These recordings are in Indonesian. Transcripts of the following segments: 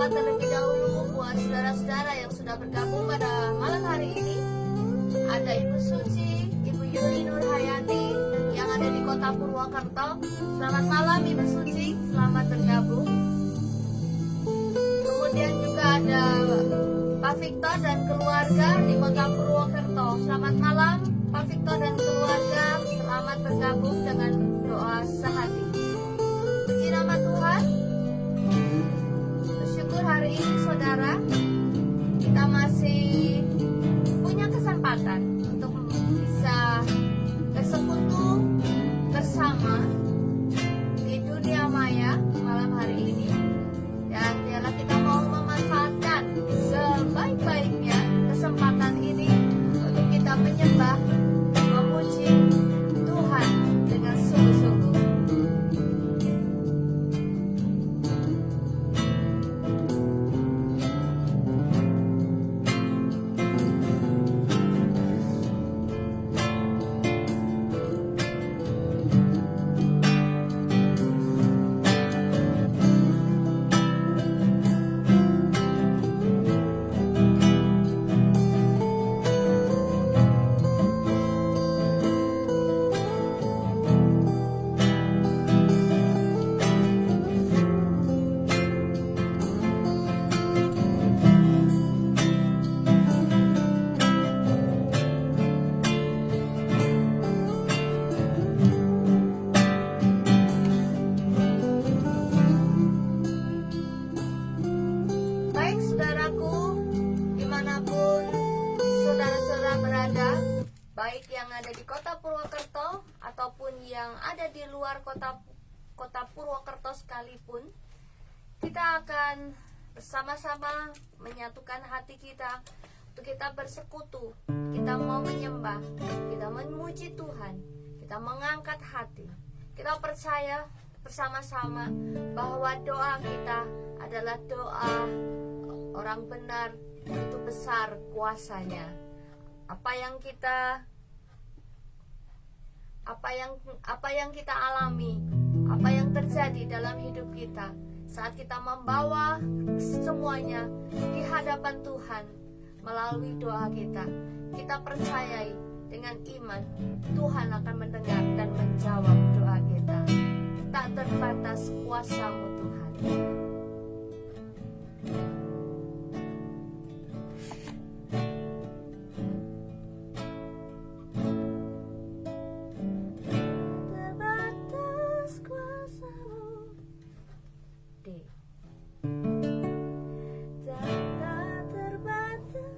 sapa terlebih dahulu buat saudara-saudara yang sudah bergabung pada malam hari ini. Ada Ibu Suci, Ibu Yuli Nurhayati yang ada di kota Purwokerto. Selamat malam Ibu Suci, selamat bergabung. Kemudian juga ada Pak Victor dan keluarga di kota Purwokerto. Selamat malam Pak Victor dan keluarga, selamat bergabung dengan doa sehati. Puji nama Tuhan. Bersyukur hari ini saudara, kita masih punya kesempatan untuk bisa bersekutu bersama di dunia maya malam hari ini. Dan biarlah kita mau memanfaatkan sebaik-baiknya kesempatan ini untuk kita menyembah, memuji Tuhan dengan sungguh-sungguh. Baik saudaraku, dimanapun saudara-saudara berada, baik yang ada di kota Purwokerto ataupun yang ada di luar kota Purwokerto sekalipun, kita akan bersama-sama menyatukan hati kita untuk kita bersekutu. Kita mau menyembah, kita memuji Tuhan, kita mengangkat hati. Kita percaya bersama-sama bahwa doa kita adalah doa orang benar, itu besar kuasanya. Apa yang kita alami, apa yang terjadi dalam hidup kita saat kita membawa semuanya di hadapan Tuhan melalui doa kita, kita percayai dengan iman Tuhan akan mendengar dan menjawab doa kita. Tak terbatas kuasa-Mu Tuhan. Terbatas kuasa-Mu. D. Tak terbatas.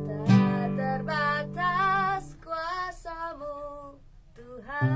Tak terbatas kuasa-Mu Tuhan.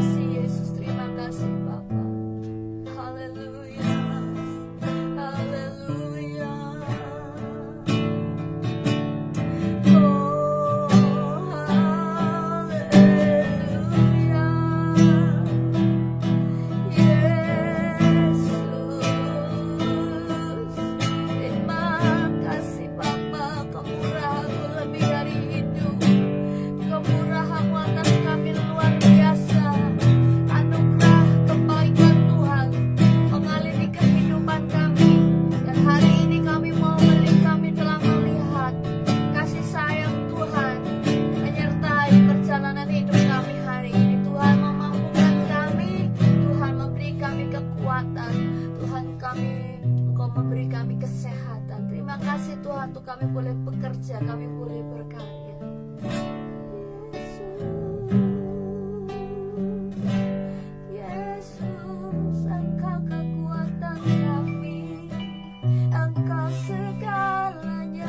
kasih Yesus, terima kasih Bapa. Haleluya, haleluya. Oh, haleluya. Yesus, terima kasih Bapa. Kemurahan-Mu lebih dari hidup. Kemurahan-Mu atas kami luar biasa. Anugerah kebaikan Tuhan mengaliri kehidupan kami. Dan hari ini kami telah melihat kasih sayang Tuhan menyertai perjalanan hidup kami hari ini. Tuhan memampukan kami, Tuhan memberi kami kekuatan, Tuhan Engkau memberi kami kesehatan. Terima kasih Tuhan, untuk kami boleh bekerja, kami boleh berkarya. Yesus, Engkau kekuatan kami, Engkau segalanya,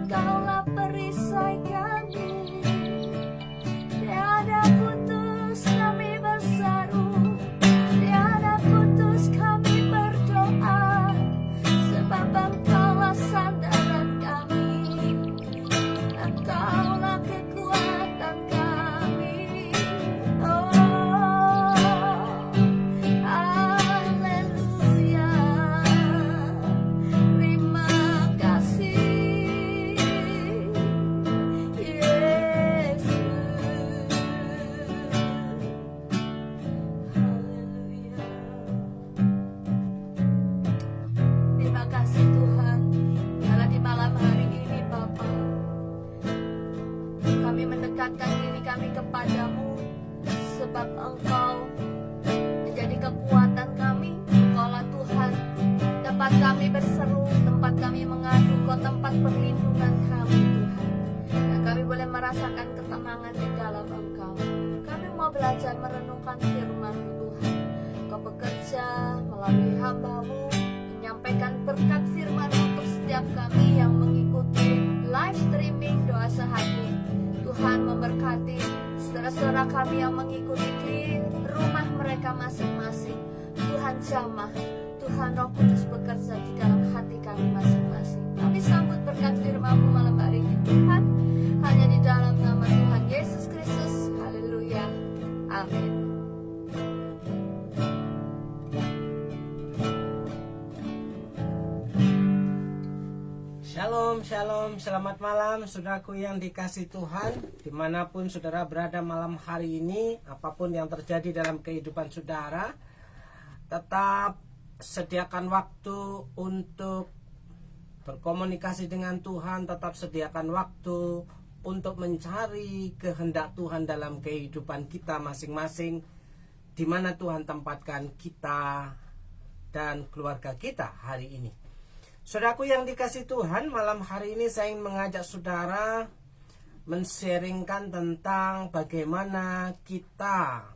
Kaulah perisai kami. Tiada putus kami berseru, tiada putus kami berdoa, sebab Engkaulah sandaran kami, Engkaulah kekuatan kami. Oh, haleluya. Terima kasih Yesus. Haleluya. Terima kasih Tuhan. Biarlah di malam hari ini Bapa, kami mendekatkan diri kami kepadamu, sebab Engkau menjadi kekuatan kami. Engkaulah Tuhan, tempat kami berseru, tempat kami mengadu, Kau tempat perlindungan kami Tuhan. Dan kami boleh merasakan ketenangan di dalam Engkau. Kami mau belajar merenungkan firman-Mu Tuhan. Kau bekerja melalui hamba-Mu, menyampaikan berkat firman-Mu untuk setiap kami yang mengikuti live streaming doa sehari. Tuhan memberkati saudara-saudara kami yang mengikuti di rumah mereka masing-masing. Tuhan jamah, Tuhan Roh Kudus bekerja di dalam hati kami masing-masing. Kami sambut berkat firman-Mu malam hari ini Tuhan, hanya di dalam nama Tuhan Yesus Kristus. Haleluya, amin. Shalom, shalom, selamat malam saudaraku yang dikasih Tuhan. Dimanapun saudara berada malam hari ini, apapun yang terjadi dalam kehidupan saudara, tetap sediakan waktu untuk berkomunikasi dengan Tuhan. Tetap sediakan waktu untuk mencari kehendak Tuhan dalam kehidupan kita masing-masing, di mana Tuhan tempatkan kita dan keluarga kita hari ini. Saudaraku yang dikasih Tuhan, malam hari ini saya ingin mengajak saudara men-sharingkan tentang bagaimana kita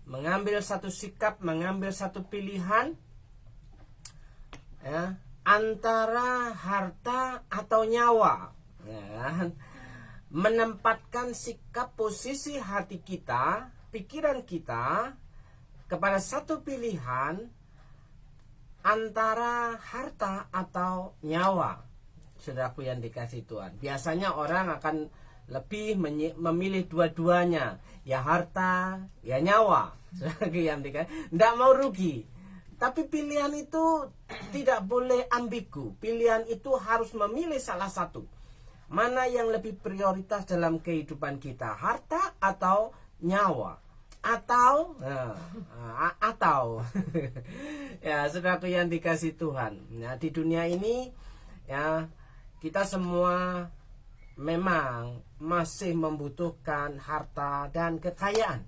mengambil satu sikap, mengambil satu pilihan ya, antara harta atau nyawa ya, menempatkan sikap posisi hati kita, pikiran kita kepada satu pilihan antara harta atau nyawa. Saudaraku yang dikasih Tuhan, biasanya orang akan lebih memilih dua-duanya, ya harta, ya nyawa. Saudaraku yang dikasih, tidak mau rugi. Tapi pilihan itu tidak boleh ambigu. Pilihan itu harus memilih salah satu. Mana yang lebih prioritas dalam kehidupan kita, harta atau nyawa? Atau ya saudaraku yang dikasih Tuhan, ya, di dunia ini ya kita semua memang masih membutuhkan harta dan kekayaan.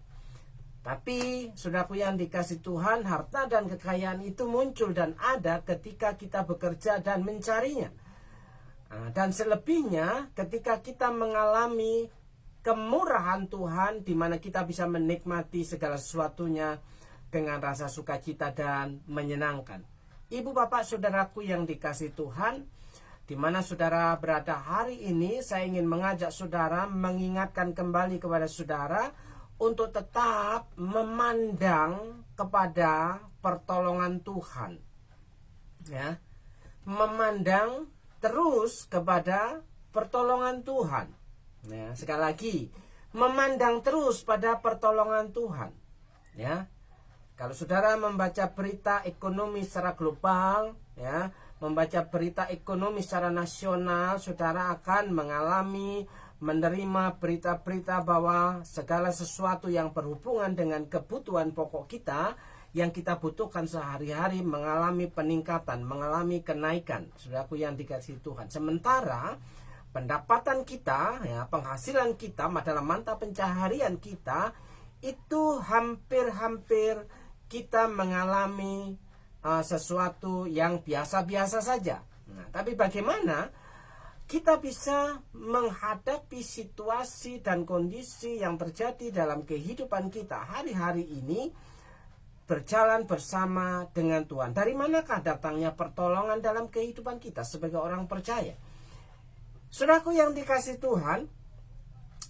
Tapi saudaraku yang dikasih Tuhan, harta dan kekayaan itu muncul dan ada ketika kita bekerja dan mencarinya. Dan selebihnya ketika kita mengalami kemurahan Tuhan, di mana kita bisa menikmati segala sesuatunya dengan rasa sukacita dan menyenangkan. Ibu bapak saudaraku yang dikasih Tuhan, di mana saudara berada hari ini, saya ingin mengajak saudara, mengingatkan kembali kepada saudara untuk tetap memandang kepada pertolongan Tuhan. Ya, memandang terus kepada pertolongan Tuhan. Ya, sekali lagi, memandang terus pada pertolongan Tuhan. Ya, kalau saudara membaca berita ekonomi secara global, ya, membaca berita ekonomi secara nasional, saudara akan menerima berita-berita bahwa segala sesuatu yang berhubungan dengan kebutuhan pokok kita, yang kita butuhkan sehari-hari, mengalami peningkatan, mengalami kenaikan, saudaraku yang dikasihi Tuhan. Sementara pendapatan kita, ya, penghasilan kita dalam mata pencaharian kita itu hampir-hampir kita mengalami sesuatu yang biasa-biasa saja. Nah, tapi bagaimana kita bisa menghadapi situasi dan kondisi yang terjadi dalam kehidupan kita hari-hari ini, berjalan bersama dengan Tuhan? Dari manakah datangnya pertolongan dalam kehidupan kita sebagai orang percaya? Saudaraku yang dikasihi Tuhan,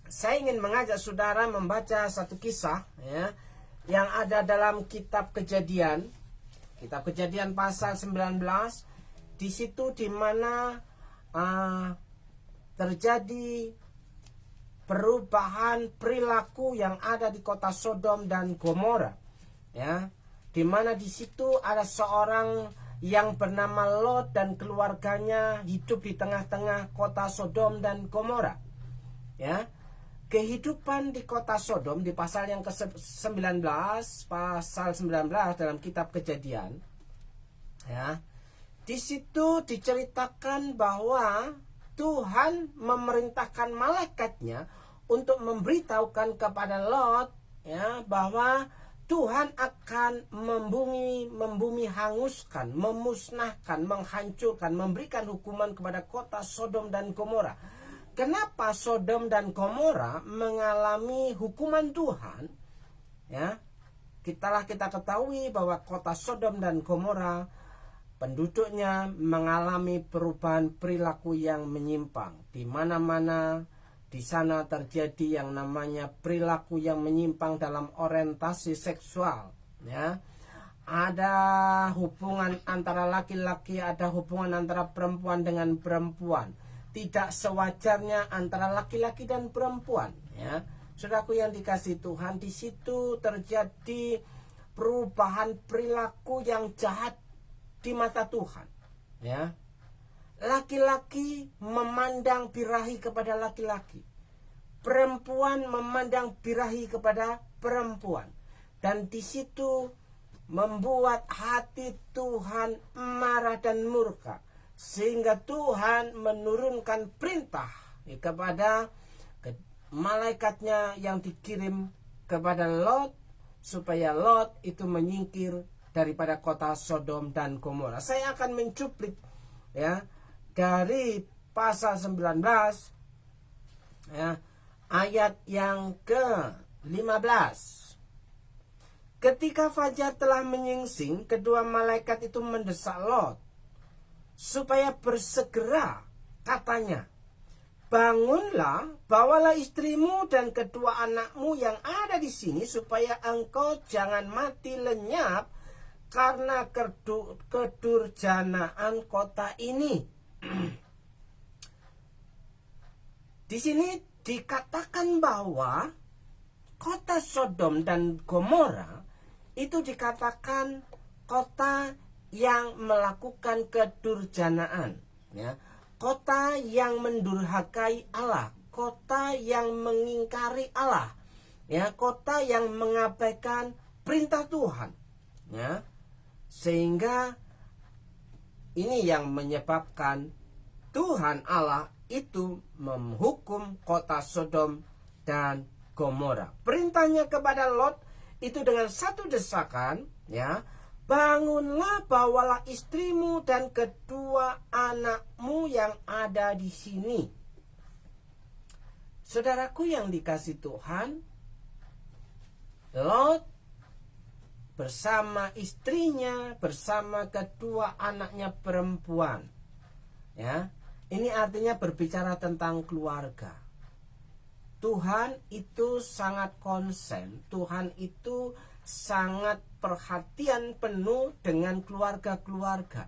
saya ingin mengajak saudara membaca satu kisah, ya, yang ada dalam kitab Kejadian pasal 19. Di situ di mana terjadi perubahan perilaku yang ada di kota Sodom dan Gomora, ya, di mana di situ ada seorang yang bernama Lot dan keluarganya hidup di tengah-tengah kota Sodom dan Gomora. Ya, kehidupan di kota Sodom di pasal yang ke-19, pasal 19 dalam kitab Kejadian, ya, di situ diceritakan bahwa Tuhan memerintahkan malaikatnya untuk memberitahukan kepada Lot, ya, bahwa Tuhan akan membumi hanguskan, memusnahkan, menghancurkan, memberikan hukuman kepada kota Sodom dan Gomora. Kenapa Sodom dan Gomora mengalami hukuman Tuhan? Ya, kita ketahui bahwa kota Sodom dan Gomora penduduknya mengalami perubahan perilaku yang menyimpang. Di mana-mana di sana terjadi yang namanya perilaku yang menyimpang dalam orientasi seksual, ya. Ada hubungan antara laki-laki, ada hubungan antara perempuan dengan perempuan. Tidak sewajarnya antara laki-laki dan perempuan, ya. Saudaraku yang dikasihi Tuhan, di situ terjadi perubahan perilaku yang jahat di mata Tuhan, ya. Laki-laki memandang birahi kepada laki-laki, perempuan memandang birahi kepada perempuan, dan di situ membuat hati Tuhan marah dan murka, sehingga Tuhan menurunkan perintah kepada malaikatnya yang dikirim kepada Lot, supaya Lot itu menyingkir daripada kota Sodom dan Gomora. Saya akan mencuplik, ya, dari pasal 19, ya, ayat yang ke-15. Ketika fajar telah menyingsing, kedua malaikat itu mendesak Lot supaya bersegera, katanya, bangunlah, bawalah istrimu dan kedua anakmu yang ada di sini, supaya engkau jangan mati lenyap karena kedurjanaan kota ini. Di sini dikatakan bahwa kota Sodom dan Gomora itu dikatakan kota yang melakukan kedurjanaan, ya, kota yang mendurhakai Allah, kota yang mengingkari Allah, ya, kota yang mengabaikan perintah Tuhan, ya, sehingga ini yang menyebabkan Tuhan Allah itu menghukum kota Sodom dan Gomora. Perintahnya kepada Lot itu dengan satu desakan, ya, bangunlah, bawalah istrimu dan kedua anakmu yang ada di sini. Saudaraku yang dikasihi Tuhan, Lot bersama istrinya, bersama kedua anaknya perempuan, ya, ini artinya berbicara tentang keluarga. Tuhan itu sangat konsen, Tuhan itu sangat perhatian penuh dengan keluarga-keluarga.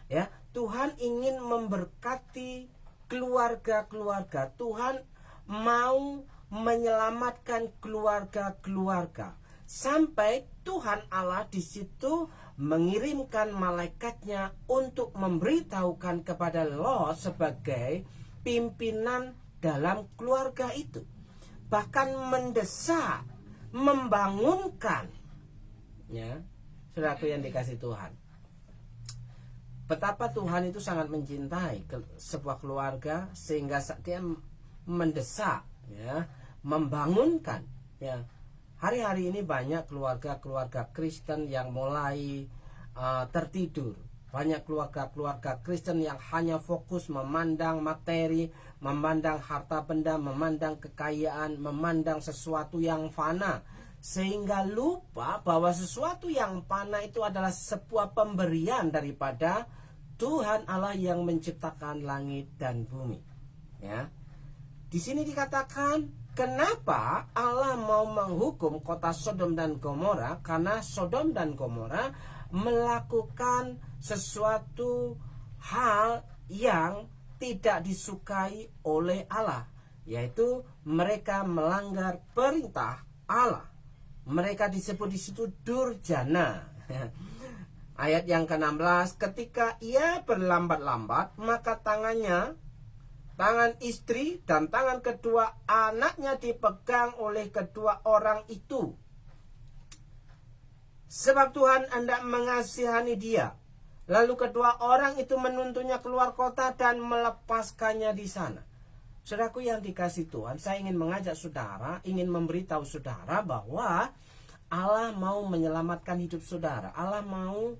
Ya, Tuhan ingin memberkati keluarga-keluarga. Tuhan mau menyelamatkan keluarga-keluarga. Sampai Tuhan Allah di situ mengirimkan malaikatnya untuk memberitahukan kepada Lot sebagai pimpinan dalam keluarga itu. Bahkan mendesak, membangunkan. Ya, saudaraku yang dikasih Tuhan. Betapa Tuhan itu sangat mencintai sebuah keluarga sehingga dia mendesak, ya, membangunkan. Ya, hari-hari ini banyak keluarga-keluarga Kristen yang mulai tertidur. Banyak keluarga-keluarga Kristen yang hanya fokus memandang materi, memandang harta benda, memandang kekayaan, memandang sesuatu yang fana, sehingga lupa bahwa sesuatu yang fana itu adalah sebuah pemberian daripada Tuhan Allah yang menciptakan langit dan bumi. Ya. Di sini dikatakan, kenapa Allah mau menghukum kota Sodom dan Gomora? Karena Sodom dan Gomora melakukan sesuatu hal yang tidak disukai oleh Allah, yaitu mereka melanggar perintah Allah. Mereka disebut di situ durjana. Ayat yang ke-16, ketika ia berlambat-lambat, maka tangan istri dan tangan kedua anaknya dipegang oleh kedua orang itu. Sebab Tuhan hendak mengasihani dia. Lalu kedua orang itu menuntunnya keluar kota dan melepaskannya di sana. Saudaraku yang dikasih Tuhan, saya ingin mengajak saudara, ingin memberitahu saudara bahwa Allah mau menyelamatkan hidup saudara. Allah mau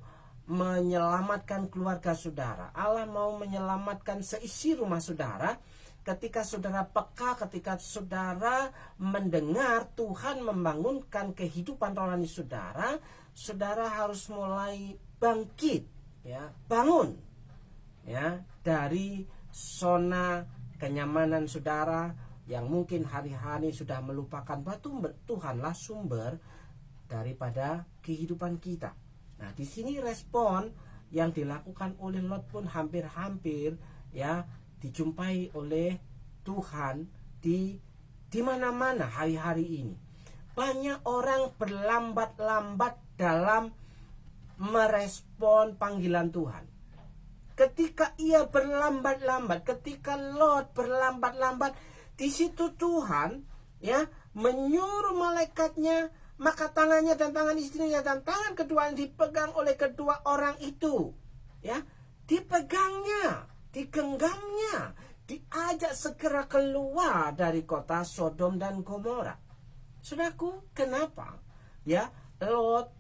menyelamatkan keluarga saudara. Allah mau menyelamatkan seisi rumah saudara. Ketika saudara peka, ketika saudara mendengar Tuhan membangunkan kehidupan rohani saudara, saudara harus mulai bangkit, ya, bangun, ya, dari zona kenyamanan saudara yang mungkin hari-hari sudah melupakan bahwa Tuhanlah sumber daripada kehidupan kita. Nah, di sini respon yang dilakukan oleh Lot pun hampir-hampir, ya, dijumpai oleh Tuhan di mana-mana hari-hari ini. Banyak orang berlambat-lambat dalam merespon panggilan Tuhan. Ketika ia berlambat-lambat, ketika Lot berlambat-lambat, di situ Tuhan, ya, menyuruh malaikatnya, maka tangannya dan tangan istrinya dan tangan kedua yang dipegang oleh kedua orang itu, ya, dipegangnya, digenggamnya, diajak segera keluar dari kota Sodom dan Gomora. Saudaraku, kenapa? Ya, Lot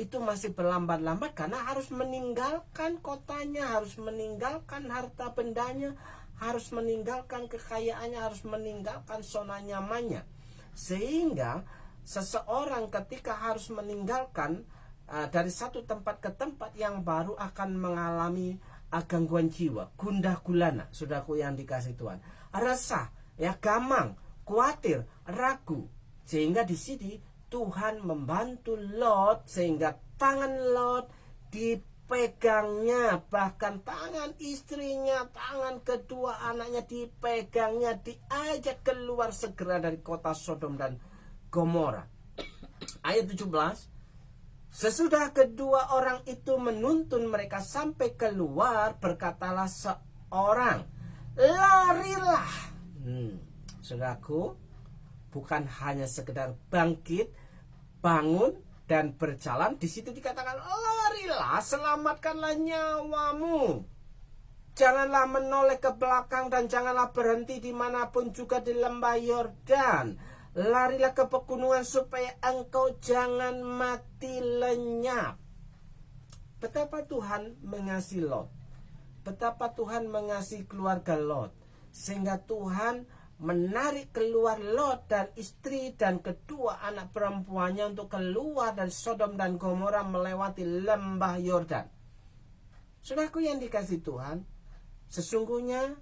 itu masih berlambat-lambat karena harus meninggalkan kotanya, harus meninggalkan harta bendanya, harus meninggalkan kekayaannya, harus meninggalkan zona nyamannya. Sehingga seseorang ketika harus meninggalkan dari satu tempat ke tempat yang baru akan mengalami gangguan jiwa, gundah gulana, saudaraku yang dikasih Tuhan, resah, ya, gamang, khawatir, ragu. Sehingga di sini Tuhan membantu Lot sehingga tangan Lot dipegangnya, bahkan tangan istrinya, tangan kedua anaknya dipegangnya, diajak keluar segera dari kota Sodom dan Gomora. Ayat 17, sesudah kedua orang itu menuntun mereka sampai keluar, berkatalah seorang, larilah. Saudaraku, bukan hanya sekedar bangkit, bangun dan berjalan. Di situ dikatakan larilah, selamatkanlah nyawamu. Janganlah menoleh ke belakang dan janganlah berhenti dimanapun juga di lembah Yordan. Larilah ke pegunungan supaya engkau jangan mati lenyap. Betapa Tuhan mengasihi Lot, betapa Tuhan mengasihi keluarga Lot, sehingga Tuhan menarik keluar Lot dan istri dan kedua anak perempuannya untuk keluar dari Sodom dan Gomora melewati lembah Yordan. Saudaraku yang dikasihi Tuhan, sesungguhnya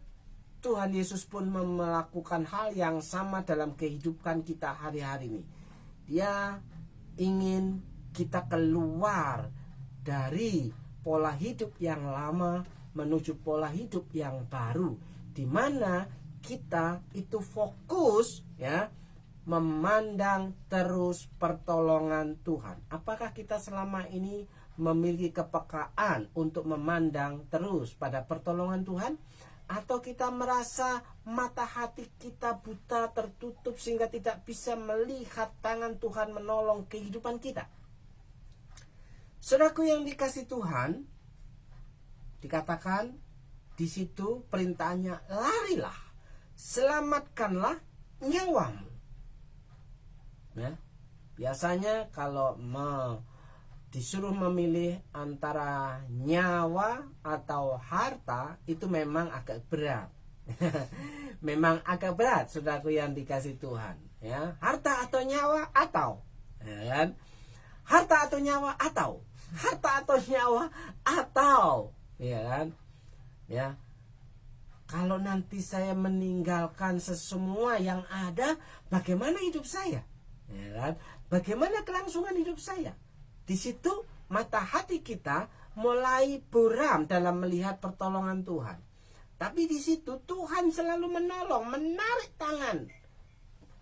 Tuhan Yesus pun melakukan hal yang sama dalam kehidupan kita hari-hari ini. Dia ingin kita keluar dari pola hidup yang lama menuju pola hidup yang baru, di mana kita itu fokus ya memandang terus pertolongan Tuhan. Apakah kita selama ini memiliki kepekaan untuk memandang terus pada pertolongan Tuhan? Atau kita merasa mata hati kita buta, tertutup sehingga tidak bisa melihat tangan Tuhan menolong kehidupan kita? Saudaraku yang dikasihi Tuhan, dikatakan di situ perintahnya, larilah, selamatkanlah nyawamu. Ya, biasanya kalau disuruh memilih antara nyawa atau harta, itu memang agak berat. Memang agak berat, saudaraku yang dikasih Tuhan. Ya, harta atau nyawa atau, ya kan? Harta atau nyawa atau, harta atau nyawa atau, ya kan? Ya, kalau nanti saya meninggalkan sesemua yang ada, bagaimana hidup saya? Ya kan? Bagaimana kelangsungan hidup saya? Di situ mata hati kita mulai buram dalam melihat pertolongan Tuhan. Tapi di situ Tuhan selalu menolong, menarik tangan,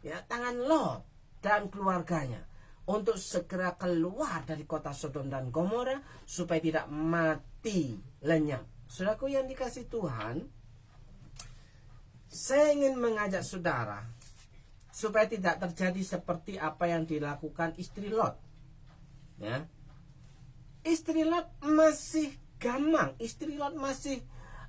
ya, tangan Lot dan keluarganya untuk segera keluar dari kota Sodom dan Gomora supaya tidak mati lenyap. Saudaraku yang dikasih Tuhan, saya ingin mengajak saudara supaya tidak terjadi seperti apa yang dilakukan istri Lot. Ya. Istri Lot masih gamang, istri Lot masih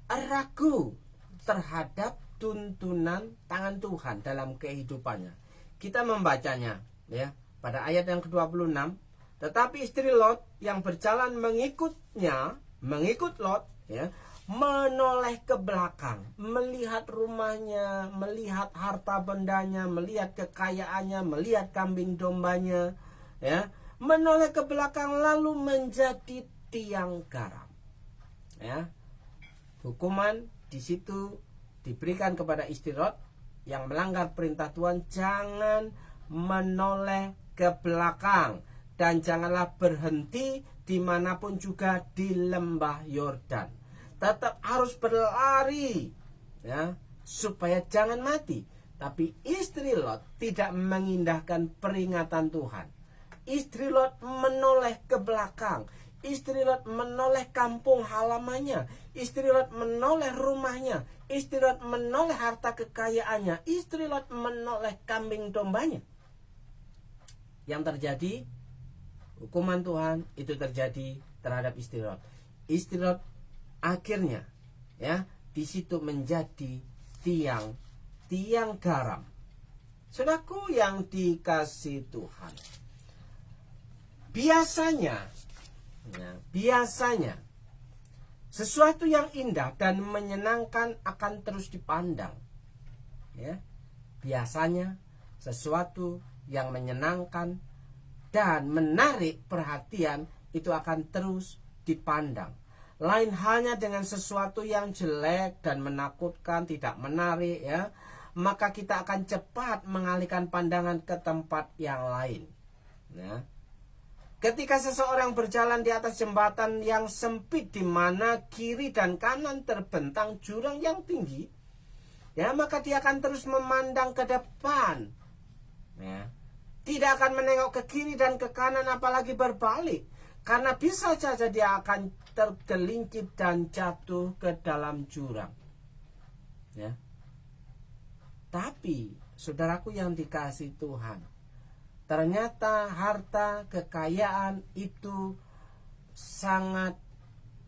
ragu terhadap tuntunan tangan Tuhan dalam kehidupannya. Kita membacanya ya pada ayat yang ke-26. Tetapi istri Lot yang berjalan mengikut Lot ya, menoleh ke belakang, melihat rumahnya, melihat harta bendanya, melihat kekayaannya, melihat kambing dombanya, ya, menoleh ke belakang lalu menjadi tiang garam. Ya. Hukuman di situ diberikan kepada istri Lot yang melanggar perintah Tuhan, jangan menoleh ke belakang dan janganlah berhenti dimanapun juga di lembah Yordan. Tetap harus berlari ya, supaya jangan mati. Tapi istri Lot tidak mengindahkan peringatan Tuhan. Istri Lot menoleh ke belakang. Istri Lot menoleh kampung halamannya. Istri Lot menoleh rumahnya. Istri Lot menoleh harta kekayaannya. Istri Lot menoleh kambing dombanya. Yang terjadi, hukuman Tuhan itu terjadi terhadap istri Lot. Istri Lot akhirnya ya di situ menjadi tiang garam. Saudaraku yang dikasih Tuhan, biasanya sesuatu yang indah dan menyenangkan akan terus dipandang. Ya, biasanya sesuatu yang menyenangkan dan menarik perhatian itu akan terus dipandang. Lain halnya dengan sesuatu yang jelek dan menakutkan, tidak menarik ya, maka kita akan cepat mengalihkan pandangan ke tempat yang lain. Ya. Ketika seseorang berjalan di atas jembatan yang sempit di mana kiri dan kanan terbentang jurang yang tinggi, ya, maka dia akan terus memandang ke depan. Ya. Tidak akan menengok ke kiri dan ke kanan apalagi berbalik, karena bisa saja dia akan tergelincir dan jatuh ke dalam jurang. Ya. Tapi saudaraku yang dikasihi Tuhan, ternyata harta kekayaan itu sangat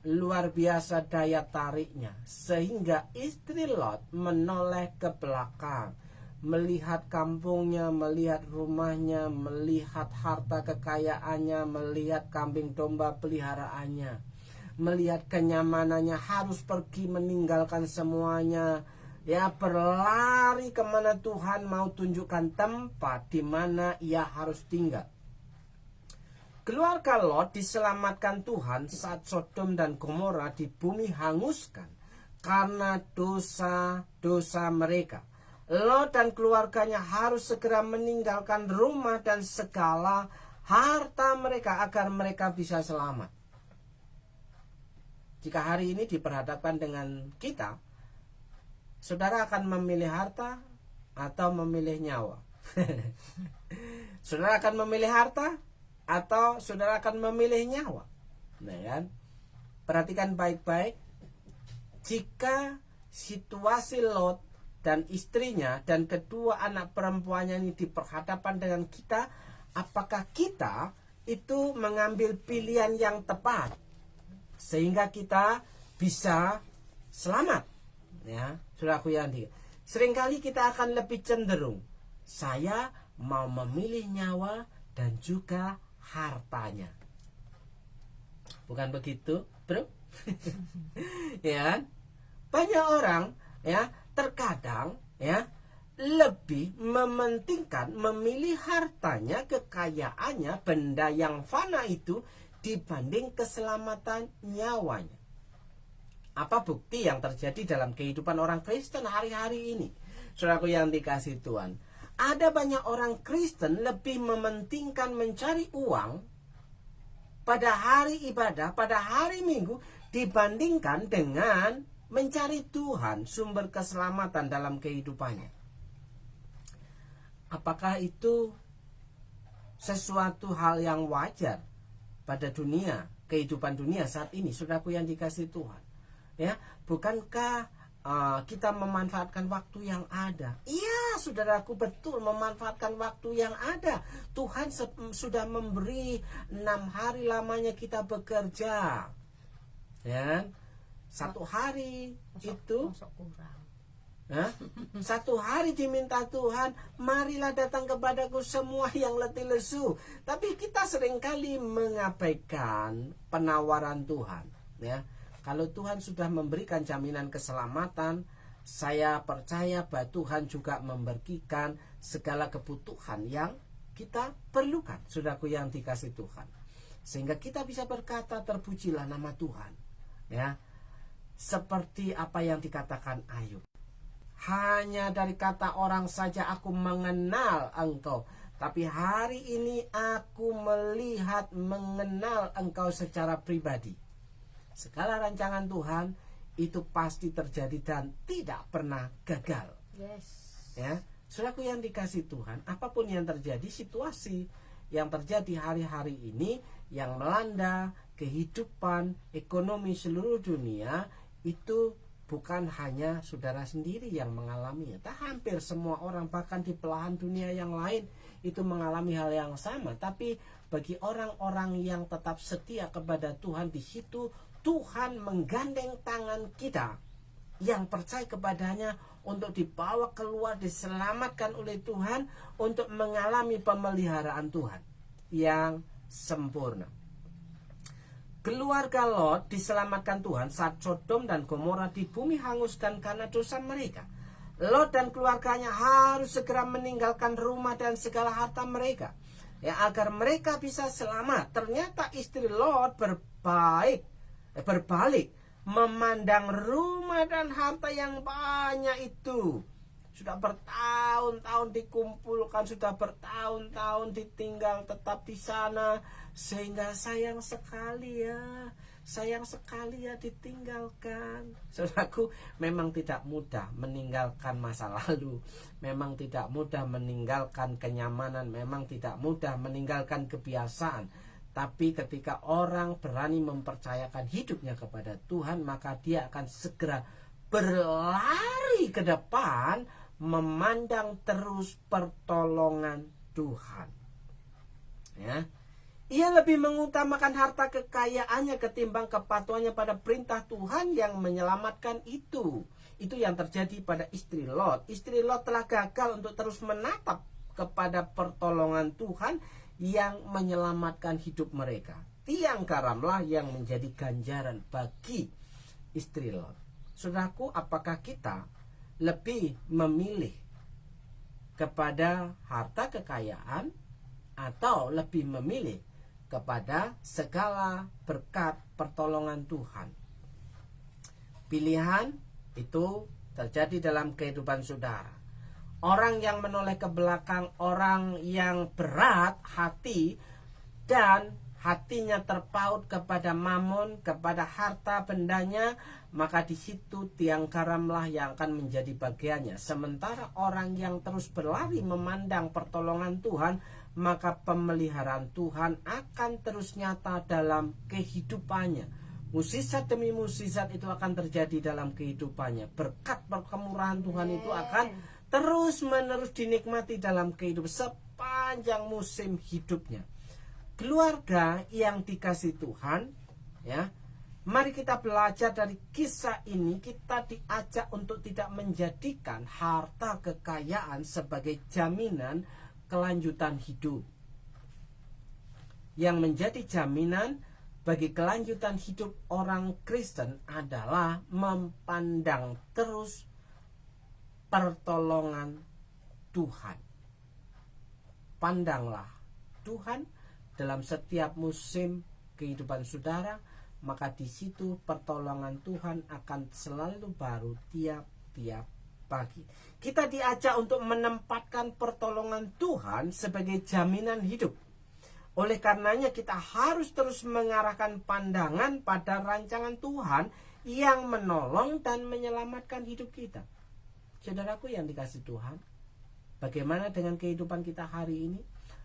luar biasa daya tariknya, sehingga istri Lot menoleh ke belakang, melihat kampungnya, melihat rumahnya, melihat harta kekayaannya, melihat kambing domba peliharaannya, melihat kenyamanannya, harus pergi meninggalkan semuanya. Ya, berlari kemana Tuhan mau tunjukkan tempat di mana ia harus tinggal. Keluarga Lot diselamatkan Tuhan saat Sodom dan Gomora di bumi hanguskan karena dosa-dosa mereka. Lot dan keluarganya harus segera meninggalkan rumah dan segala harta mereka agar mereka bisa selamat. Jika hari ini diperhadapkan dengan kita, saudara akan memilih harta atau memilih nyawa? Saudara akan memilih harta atau saudara akan memilih nyawa? Nah, kan? Perhatikan baik-baik. Jika situasi Lot dan istrinya dan kedua anak perempuannya ini diperhadapkan dengan kita, apakah kita itu mengambil pilihan yang tepat sehingga kita bisa selamat? Ya, saudaraku yang seringkali kita akan lebih cenderung, saya mau memilih nyawa dan juga hartanya. Bukan begitu, bro? Ya, banyak orang ya terkadang ya lebih mementingkan memilih hartanya, kekayaannya, benda yang fana itu dibanding keselamatan nyawanya. Apa bukti yang terjadi dalam kehidupan orang Kristen hari-hari ini? Saudaraku yang dikasihi Tuhan, ada banyak orang Kristen lebih mementingkan mencari uang pada hari ibadah, pada hari Minggu, dibandingkan dengan mencari Tuhan, sumber keselamatan dalam kehidupannya. Apakah itu sesuatu hal yang wajar pada dunia, kehidupan dunia saat ini, saudaraku yang dikasihi Tuhan? Ya, bukankah kita memanfaatkan waktu yang ada? Iya, saudaraku, betul, memanfaatkan waktu yang ada. Tuhan sudah memberi 6 hari lamanya kita bekerja. Ya, 1 hari itu satu hari diminta Tuhan, marilah datang kepadaku semua yang letih lesu. Tapi kita seringkali mengabaikan penawaran Tuhan. Ya, kalau Tuhan sudah memberikan jaminan keselamatan, saya percaya bahwa Tuhan juga memberikan segala kebutuhan yang kita perlukan, saudaraku yang dikasihi Tuhan. Sehingga kita bisa berkata, terpujilah nama Tuhan. Ya, seperti apa yang dikatakan Ayub. Hanya dari kata orang saja aku mengenal engkau, tapi hari ini aku mengenal engkau secara pribadi. Segala rancangan Tuhan itu pasti terjadi dan tidak pernah gagal. Yes. Ya, saudaraku yang dikasihi Tuhan, apapun yang terjadi, situasi yang terjadi hari-hari ini yang melanda kehidupan ekonomi seluruh dunia, itu bukan hanya saudara sendiri yang mengalaminya. Hampir semua orang, bahkan di belahan dunia yang lain, itu mengalami hal yang sama. Tapi bagi orang-orang yang tetap setia kepada Tuhan, di situ Tuhan menggandeng tangan kita yang percaya kepadanya untuk dibawa keluar, diselamatkan oleh Tuhan, untuk mengalami pemeliharaan Tuhan yang sempurna. Keluarga Lot diselamatkan Tuhan saat Sodom dan Gomora di bumi hanguskan karena dosa mereka. Lot dan keluarganya harus segera meninggalkan rumah dan segala harta mereka, ya, agar mereka bisa selamat. Ternyata istri Lot berbalik memandang rumah dan harta yang banyak itu. Sudah bertahun-tahun dikumpulkan, sudah bertahun-tahun ditinggal tetap di sana, sehingga sayang sekali ya ditinggalkan. Saudaraku, memang tidak mudah meninggalkan masa lalu, memang tidak mudah meninggalkan kenyamanan, memang tidak mudah meninggalkan kebiasaan. Tapi ketika orang berani mempercayakan hidupnya kepada Tuhan, maka dia akan segera berlari ke depan, memandang terus pertolongan Tuhan. Ya, ia lebih mengutamakan harta kekayaannya ketimbang kepatuhannya pada perintah Tuhan yang menyelamatkan itu. Itu yang terjadi pada istri Lot. Istri Lot telah gagal untuk terus menatap kepada pertolongan Tuhan yang menyelamatkan hidup mereka. Tiang garamlah yang menjadi ganjaran bagi istri Lot. Saudaraku, apakah kita lebih memilih kepada harta kekayaan atau lebih memilih kepada segala berkat pertolongan Tuhan? Pilihan Itu terjadi dalam kehidupan saudara. Orang yang menoleh ke belakang, orang yang berat hati dan hatinya terpaut kepada mamon, kepada harta bendanya, maka di situ tiang karamlah yang akan menjadi bagiannya. Sementara orang yang terus berlari memandang pertolongan Tuhan, maka pemeliharaan Tuhan akan terus nyata dalam kehidupannya. Mukjizat demi mukjizat itu akan terjadi dalam kehidupannya. Berkat kemurahan Tuhan itu akan terus menerus dinikmati dalam kehidupan sepanjang musim hidupnya. Keluarga yang dikasih Tuhan, ya, mari kita belajar dari kisah ini. Kita diajak untuk tidak menjadikan harta kekayaan sebagai jaminan kelanjutan hidup. Yang menjadi jaminan bagi kelanjutan hidup orang Kristen adalah memandang terus pertolongan Tuhan. Pandanglah Tuhan dalam setiap musim kehidupan saudara, maka di situ pertolongan Tuhan akan selalu baru tiap-tiap pagi. Kita diajak untuk menempatkan pertolongan Tuhan sebagai jaminan hidup. Oleh karenanya kita harus terus mengarahkan pandangan pada rancangan Tuhan yang menolong dan menyelamatkan hidup kita. Saudaraku yang dikasih Tuhan, bagaimana dengan kehidupan kita hari ini?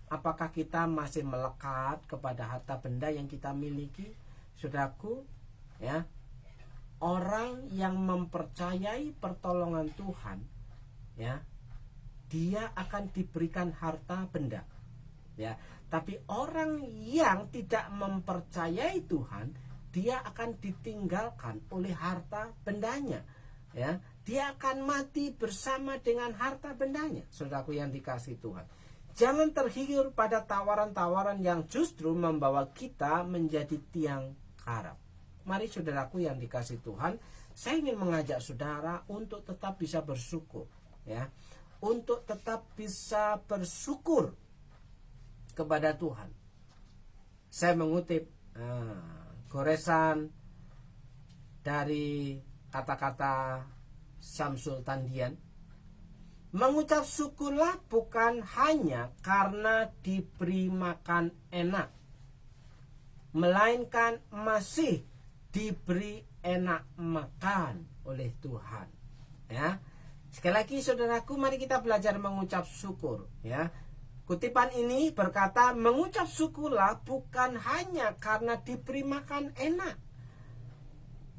Apakah kita masih melekat kepada harta benda yang kita miliki? Saudaraku, ya, orang yang mempercayai pertolongan Tuhan, ya, dia akan diberikan harta benda, ya. Tapi orang yang tidak mempercayai Tuhan, dia akan ditinggalkan oleh harta bendanya, ya. Dia akan mati bersama dengan harta bendanya. Saudaraku yang dikasih Tuhan, jangan tergiur pada tawaran-tawaran yang justru membawa kita menjadi tiang karam. Mari saudaraku yang dikasih Tuhan, saya ingin mengajak saudara untuk tetap bisa bersyukur, ya, untuk tetap bisa bersyukur kepada Tuhan. Saya mengutip goresan dari kata-kata Samsul Tandian. Mengucap syukurlah bukan hanya karena diberi makan enak, melainkan masih diberi enak makan oleh Tuhan, ya. Sekali lagi saudaraku, mari kita belajar mengucap syukur, ya. Kutipan ini berkata, mengucap syukurlah bukan hanya karena diberi makan enak,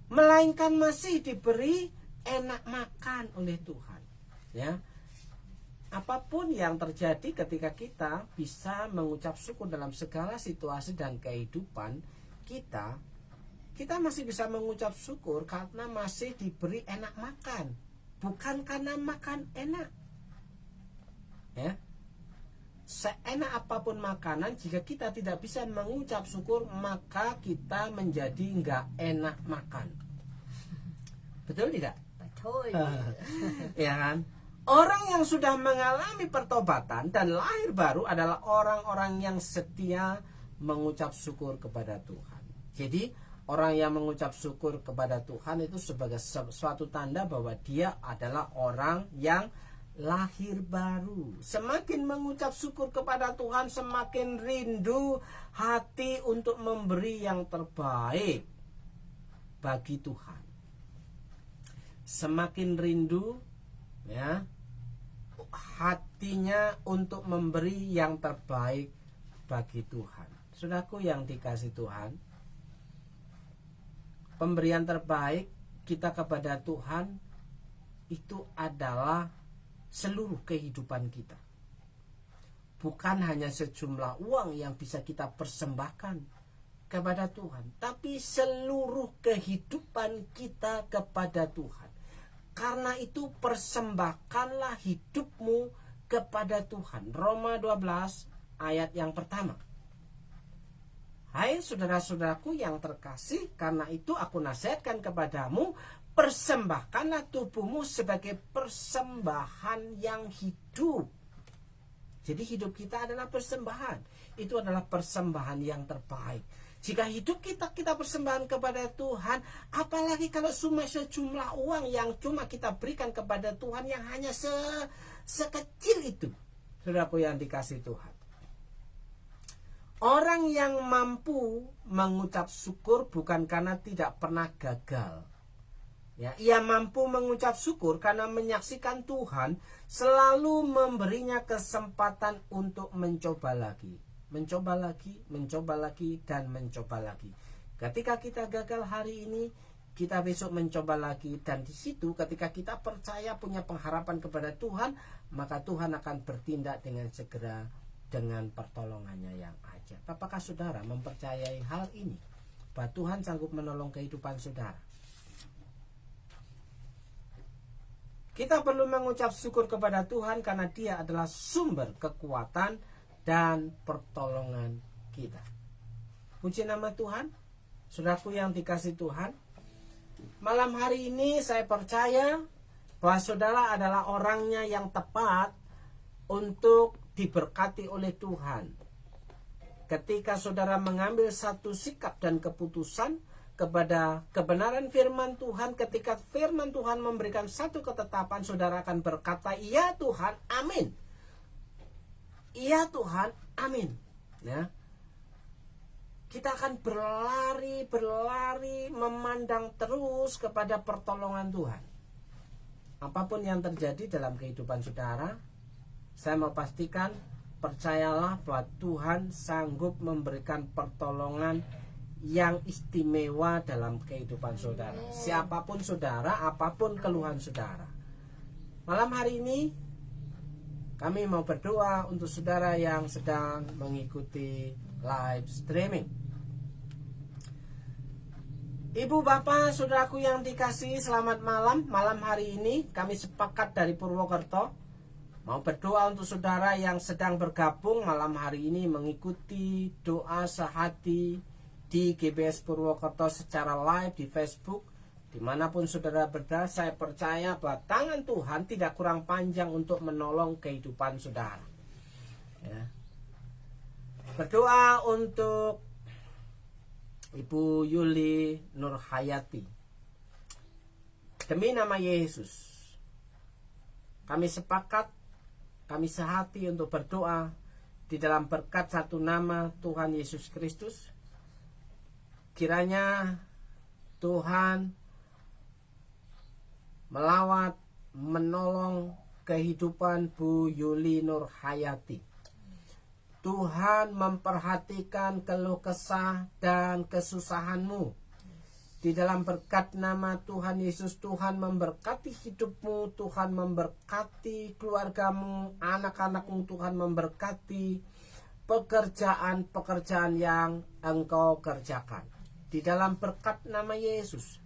melainkan masih diberi enak makan oleh Tuhan, ya. Apapun yang terjadi ketika kita bisa mengucap syukur dalam segala situasi dan kehidupan kita, kita masih bisa mengucap syukur karena masih diberi enak makan, bukan karena makan enak, ya. Seenak apapun makanan, jika kita tidak bisa mengucap syukur, maka kita menjadi nggak enak makan. Betul tidak? Betul. Ya kan? Orang yang sudah mengalami pertobatan dan lahir baru adalah orang-orang yang setia mengucap syukur kepada Tuhan. Jadi orang yang mengucap syukur kepada Tuhan itu sebagai suatu tanda bahwa dia adalah orang yang lahir baru. Semakin mengucap syukur kepada Tuhan, semakin rindu hati untuk memberi yang terbaik bagi Tuhan. Semakin rindu, ya, hatinya untuk memberi yang terbaik bagi Tuhan. Saudaraku yang dikasih Tuhan, pemberian terbaik kita kepada Tuhan itu adalah seluruh kehidupan kita. Bukan hanya sejumlah uang yang bisa kita persembahkan kepada Tuhan, tapi seluruh kehidupan kita kepada Tuhan. Karena itu persembahkanlah hidupmu kepada Tuhan. Roma 12 ayat yang pertama. Hai saudara-saudaraku yang terkasih, karena itu aku nasihatkan kepadamu, persembahkanlah tubuhmu sebagai persembahan yang hidup. Jadi hidup kita adalah persembahan. Itu adalah persembahan yang terbaik. Jika hidup kita persembahkan kepada Tuhan, apalagi kalau cuma sejumlah uang yang cuma kita berikan kepada Tuhan yang hanya sekecil itu. Saudaraku yang dikasihi Tuhan, orang yang mampu mengucap syukur bukan karena tidak pernah gagal. Ya, ia mampu mengucap syukur karena menyaksikan Tuhan selalu memberinya kesempatan untuk mencoba lagi, dan mencoba lagi. Ketika kita gagal hari ini, kita besok mencoba lagi, dan di situ ketika kita percaya punya pengharapan kepada Tuhan, maka Tuhan akan bertindak dengan segera dengan pertolongannya yang ajaib. Apakah saudara mempercayai hal ini? Bahwa Tuhan sanggup menolong kehidupan saudara. Kita perlu mengucap syukur kepada Tuhan karena Dia adalah sumber kekuatan dan pertolongan kita. Puji nama Tuhan. Saudaraku yang dikasihi Tuhan, malam hari ini saya percaya bahwa saudara adalah orangnya yang tepat untuk diberkati oleh Tuhan. Ketika saudara mengambil satu sikap dan keputusan kepada kebenaran firman Tuhan, ketika firman Tuhan memberikan satu ketetapan, saudara akan berkata, "Iya Tuhan, amin. Iya Tuhan, amin." Ya. Kita akan berlari memandang terus kepada pertolongan Tuhan. Apapun yang terjadi dalam kehidupan saudara, saya mau pastikan, percayalah bahwa Tuhan sanggup memberikan pertolongan yang istimewa dalam kehidupan saudara. Siapapun saudara, apapun keluhan saudara. Malam hari ini kami mau berdoa untuk saudara yang sedang mengikuti live streaming. Ibu, bapak, saudaraku yang dikasihi, selamat malam. Malam hari ini kami sepakat dari Purwokerto mau berdoa untuk saudara yang sedang bergabung malam hari ini mengikuti doa sehati di GBS Purwokerto secara live di Facebook. Dimanapun saudara berada, saya percaya bahwa tangan Tuhan tidak kurang panjang untuk menolong kehidupan saudara. Ya. Berdoa untuk Ibu Yuli Nurhayati. Demi nama Yesus, kami sepakat, kami sehati untuk berdoa di dalam berkat satu nama Tuhan Yesus Kristus. Kiranya Tuhan melawat, menolong kehidupan Bu Yuli Nurhayati. Tuhan memperhatikan keluh kesah dan kesusahanmu. Di dalam berkat nama Tuhan Yesus, Tuhan memberkati hidupmu, Tuhan memberkati keluargamu, anak-anakmu, Tuhan memberkati pekerjaan-pekerjaan yang engkau kerjakan. Di dalam berkat nama Yesus,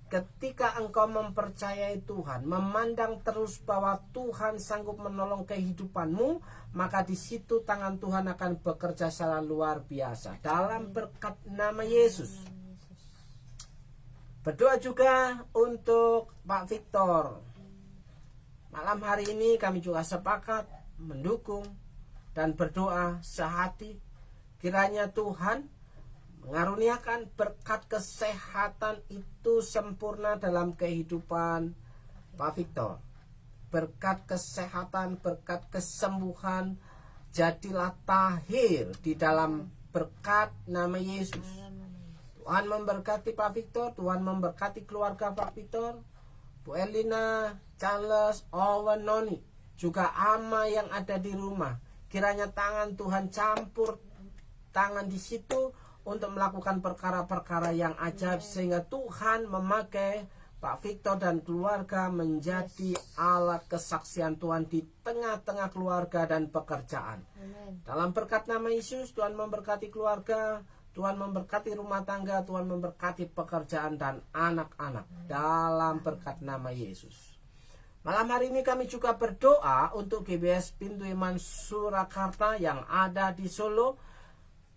ketika engkau mempercayai Tuhan, memandang terus bahwa Tuhan sanggup menolong kehidupanmu, maka di situ tangan Tuhan akan bekerja secara luar biasa. Dalam berkat nama Yesus. Berdoa juga untuk Pak Victor. Malam hari ini kami juga sepakat mendukung dan berdoa sehati. Kiranya Tuhan mengaruniakan berkat kesehatan itu sempurna dalam kehidupan Pak Victor. Berkat kesehatan, berkat kesembuhan, jadilah tahir di dalam berkat nama Yesus. Tuhan memberkati Pak Victor, Tuhan memberkati keluarga Pak Victor, Bu Elina, Charles, Owen, Noni, juga Ama yang ada di rumah. Kiranya tangan Tuhan campur tangan di situ untuk melakukan perkara-perkara yang ajaib, sehingga Tuhan memakai Pak Victor dan keluarga menjadi alat kesaksian Tuhan di tengah-tengah keluarga dan pekerjaan. Amen. Dalam berkat nama Yesus, Tuhan memberkati keluarga, Tuhan memberkati rumah tangga, Tuhan memberkati pekerjaan dan anak-anak. Dalam berkat nama Yesus. Malam hari ini kami juga berdoa untuk GBS Pintu Iman Surakarta yang ada di Solo.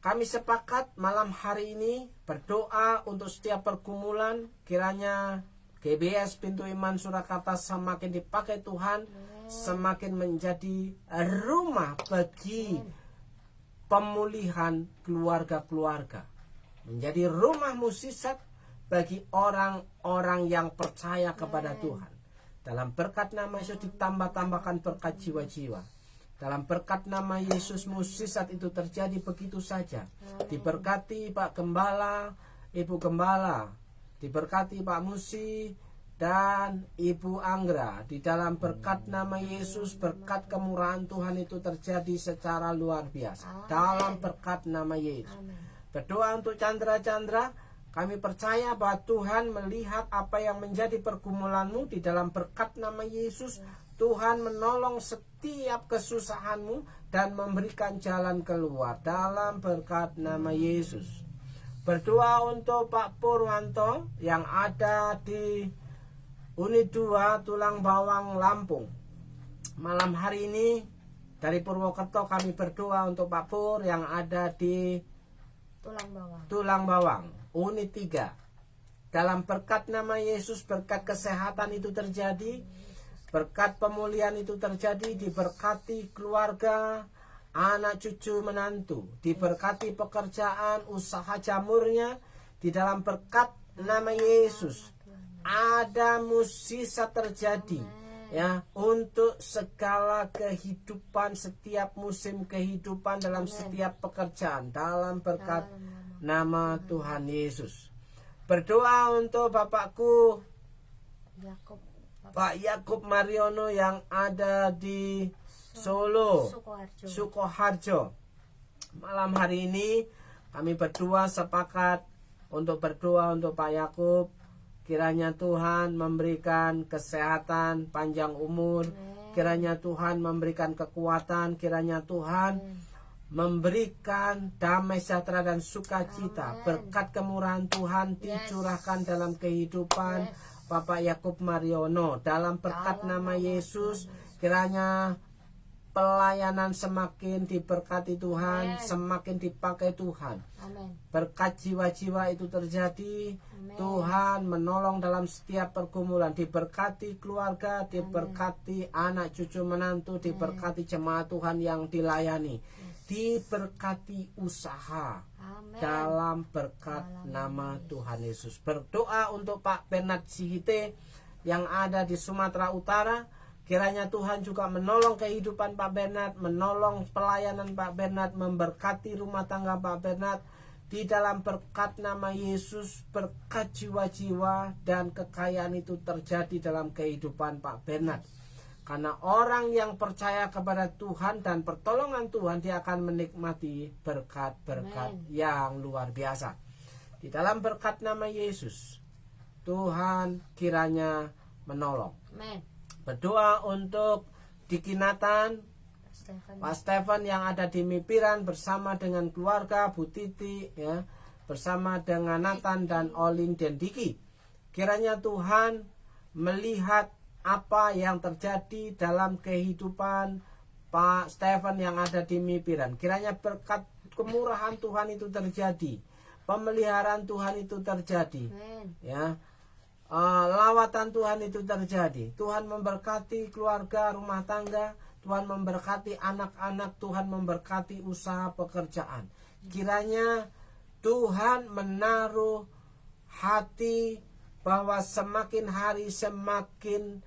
Kami sepakat malam hari ini berdoa untuk setiap pergumulan. Kiranya GBS Pintu Iman Surakarta semakin dipakai Tuhan, semakin menjadi rumah bagi pemulihan keluarga-keluarga. menjadi rumah mukjizat bagi orang-orang yang percaya kepada Tuhan. Dalam berkat nama Yesus ditambah-tambahkan berkat jiwa-jiwa. Dalam berkat nama Yesus mukjizat itu terjadi begitu saja. Diberkati Pak Gembala, Ibu Gembala, diberkati Pak Musi dan Ibu Anggra. Di dalam berkat nama Yesus, berkat kemurahan Tuhan itu terjadi secara luar biasa. Dalam berkat nama Yesus. Berdoa untuk Chandra-Chandra. Kami percaya bahwa Tuhan melihat apa yang menjadi pergumulanmu. Di dalam berkat nama Yesus, Tuhan menolong setiap kesusahanmu dan memberikan jalan keluar. Dalam berkat nama Yesus. Berdoa untuk Pak Purwanto yang ada di Unit 2 Tulang Bawang, Lampung. Malam hari ini dari Purwokerto kami berdoa untuk Pak Pur yang ada di Tulang Bawang, Unit 3. Dalam berkat nama Yesus, berkat kesehatan itu terjadi, berkat pemulihan itu terjadi, diberkati keluarga, anak cucu menantu, diberkati pekerjaan, usaha jamurnya. Di dalam berkat nama Yesus ada mukjizat terjadi, ya, untuk segala kehidupan, setiap musim kehidupan, dalam setiap pekerjaan, dalam berkat nama Tuhan Yesus. Berdoa untuk Bapakku Pak Yakub Mariono yang ada di Solo, Sukoharjo. Malam hari ini kami berdua sepakat untuk berdoa untuk Pak Yakub. Kiranya Tuhan memberikan kesehatan, panjang umur. Kiranya Tuhan memberikan kekuatan. Kiranya Tuhan memberikan damai sejahtera dan sukacita. Berkat kemurahan Tuhan dicurahkan dalam kehidupan Bapak Yakub Mariono. Dalam berkat nama Yesus, kiranya pelayanan semakin diberkati Tuhan, semakin dipakai Tuhan. Berkat jiwa-jiwa itu terjadi. Tuhan menolong dalam setiap pergumulan. Diberkati keluarga, diberkati anak cucu menantu, diberkati jemaat Tuhan yang dilayani, diberkati usaha. Dalam berkat nama Tuhan Yesus. Berdoa untuk Pak Bernard Sihite yang ada di Sumatera Utara. Kiranya Tuhan juga menolong kehidupan Pak Bernard, menolong pelayanan Pak Bernard, memberkati rumah tangga Pak Bernard. Di dalam berkat nama Yesus, berkat jiwa-jiwa dan kekayaan itu terjadi dalam kehidupan Pak Bernard. Karena orang yang percaya kepada Tuhan dan pertolongan Tuhan, dia akan menikmati berkat-berkat yang luar biasa. Di dalam berkat nama Yesus, Tuhan kiranya menolong. Berdoa untuk Diki Nathan, Pak Stephen yang ada di Mipiran bersama dengan keluarga, Bu Titi, ya, bersama dengan Nathan dan Olin dan Diki. Kiranya Tuhan melihat apa yang terjadi dalam kehidupan Pak Stephen yang ada di Mipiran. Kiranya berkat kemurahan Tuhan itu terjadi, pemeliharaan Tuhan itu terjadi, ya. Lawatan Tuhan itu terjadi. Tuhan memberkati keluarga, rumah tangga. Tuhan memberkati anak-anak. Tuhan memberkati usaha pekerjaan. Kiranya Tuhan menaruh hati bahwa semakin hari semakin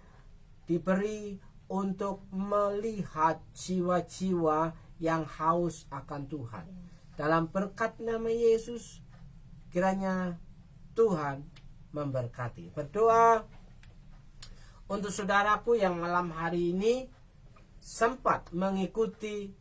diberi untuk melihat jiwa-jiwa yang haus akan Tuhan. Dalam berkat nama Yesus, kiranya Tuhan memberkati. Berdoa untuk saudaraku yang malam hari ini sempat mengikuti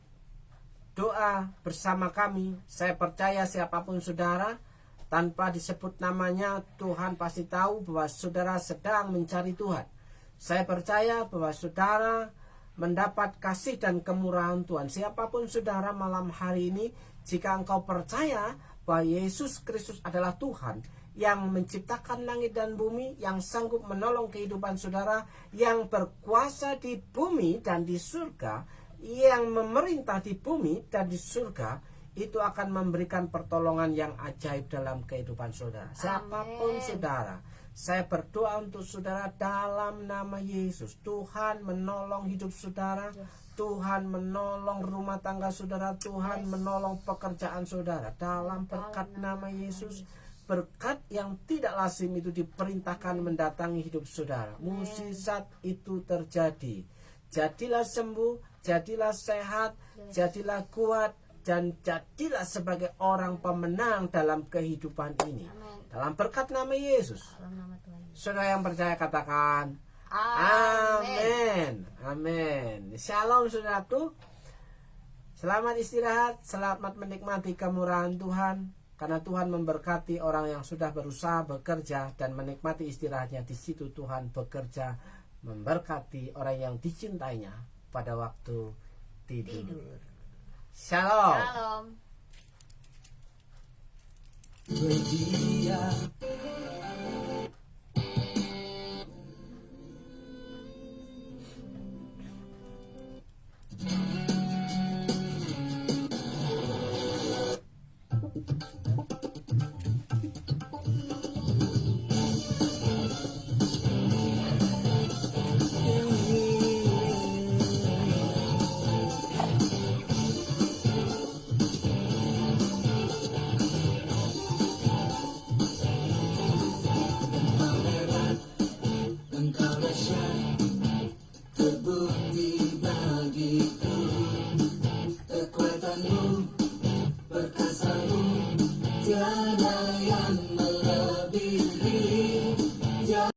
doa bersama kami. Saya percaya siapapun saudara, tanpa disebut namanya, Tuhan pasti tahu bahwa saudara sedang mencari Tuhan. Saya percaya bahwa saudara mendapat kasih dan kemurahan Tuhan. Siapapun saudara malam hari ini, jika engkau percaya bahwa Yesus Kristus adalah Tuhan yang menciptakan langit dan bumi, yang sanggup menolong kehidupan saudara, yang berkuasa di bumi dan di surga, yang memerintah di bumi dan di surga, itu akan memberikan pertolongan yang ajaib dalam kehidupan saudara. Siapapun Amin. saudara, saya berdoa untuk saudara dalam nama Yesus. Tuhan menolong hidup saudara, Tuhan menolong rumah tangga saudara, Tuhan menolong pekerjaan saudara. Dalam berkat nama Yesus, berkat yang tidak lazim itu diperintahkan mendatangi hidup saudara. Mukjizat itu terjadi. Jadilah sembuh, jadilah sehat, jadilah kuat, dan jadilah sebagai orang pemenang dalam kehidupan ini. Amin. Dalam berkat nama Yesus. Dalam nama Tuhan Yesus. Saudara yang percaya katakan Amin. amin. Amin. Shalom saudaraku. Selamat istirahat, selamat menikmati kemurahan Tuhan. Karena Tuhan memberkati orang yang sudah berusaha bekerja dan menikmati istirahatnya. Di situ Tuhan bekerja memberkati orang yang dicintainya pada waktu tidur. Shalom. Shalom. Berdia engkau dahsyat, terbukti bagiku. Kekuatanmu, perkasaanmu tiada